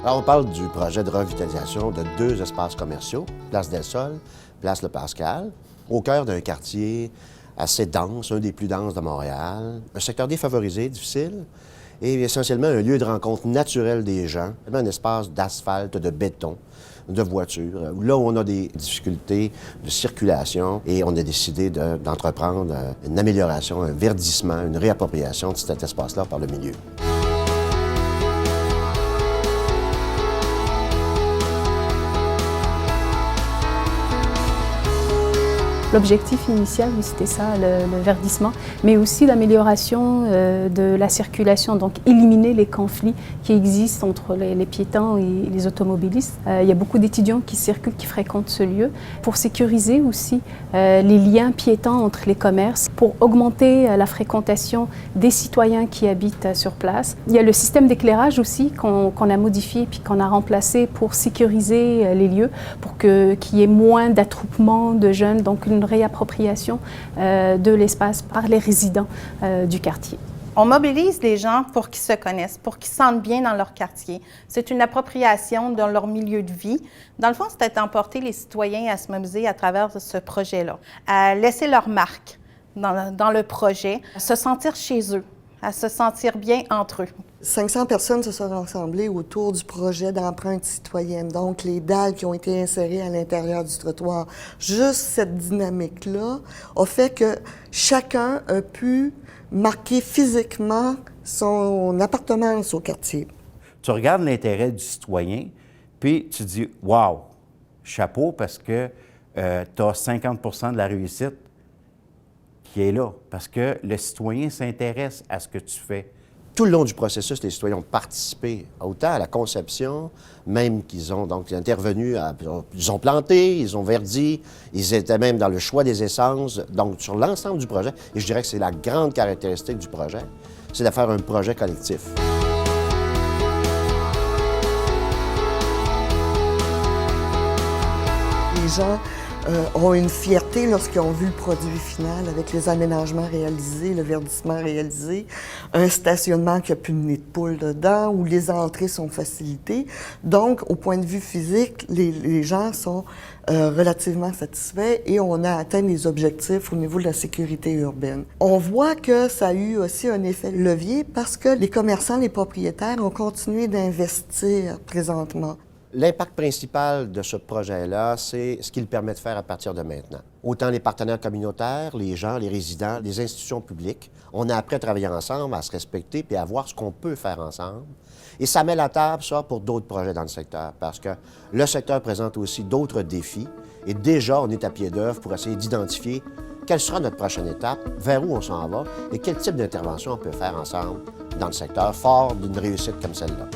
Alors, on parle du projet de revitalisation de 2 espaces commerciaux, Place del Sol, Place Le Pascal, au cœur d'un quartier assez dense, un des plus denses de Montréal, un secteur défavorisé, difficile, et essentiellement un lieu de rencontre naturel des gens, un espace d'asphalte, de béton, de voitures, là où on a des difficultés de circulation, et on a décidé d'entreprendre une amélioration, un verdissement, une réappropriation de cet espace-là par le milieu. L'objectif initial, oui, c'était ça, le verdissement, mais aussi l'amélioration de la circulation, donc éliminer les conflits qui existent entre les piétons et les automobilistes. Il y a beaucoup d'étudiants qui circulent, qui fréquentent ce lieu, pour sécuriser aussi les liens piétons entre les commerces, pour augmenter la fréquentation des citoyens qui habitent sur place. Il y a le système d'éclairage aussi qu'on a modifié puis qu'on a remplacé pour sécuriser les lieux, pour qu'il y ait moins d'attroupement de jeunes, donc une réappropriation de l'espace par les résidents du quartier. On mobilise les gens pour qu'ils se connaissent, pour qu'ils se sentent bien dans leur quartier. C'est une appropriation dans leur milieu de vie. Dans le fond, c'est d'emporter les citoyens à se mobiliser à travers ce projet-là, à laisser leur marque dans le projet, à se sentir chez eux, à se sentir bien entre eux. 500 personnes se sont rassemblées autour du projet d'empreinte citoyenne, donc les dalles qui ont été insérées à l'intérieur du trottoir. Juste cette dynamique-là a fait que chacun a pu marquer physiquement son appartenance au quartier. Tu regardes l'intérêt du citoyen, puis tu dis « Wow, chapeau, parce que tu as 50 de la réussite qui est là, parce que le citoyen s'intéresse à ce que tu fais. » Tout le long du processus, les citoyens ont participé autant à la conception, même qu'ils ont donc intervenu, ils ont planté, ils ont verdi, ils étaient même dans le choix des essences, donc sur l'ensemble du projet. Et je dirais que c'est la grande caractéristique du projet, c'est de faire un projet collectif. Les gens ont une fierté lorsqu'ils ont vu le produit final avec les aménagements réalisés, le verdissement réalisé, un stationnement qui n'a plus de nid de poule dedans, où les entrées sont facilitées. Donc, au point de vue physique, les gens sont relativement satisfaits et on a atteint les objectifs au niveau de la sécurité urbaine. On voit que ça a eu aussi un effet levier parce que les commerçants, les propriétaires ont continué d'investir présentement. L'impact principal de ce projet-là, c'est ce qu'il permet de faire à partir de maintenant. Autant les partenaires communautaires, les gens, les résidents, les institutions publiques, on a appris à travailler ensemble, à se respecter puis à voir ce qu'on peut faire ensemble. Et ça met la table, ça, pour d'autres projets dans le secteur, parce que le secteur présente aussi d'autres défis. Et déjà, on est à pied d'œuvre pour essayer d'identifier quelle sera notre prochaine étape, vers où on s'en va et quel type d'intervention on peut faire ensemble dans le secteur, fort d'une réussite comme celle-là.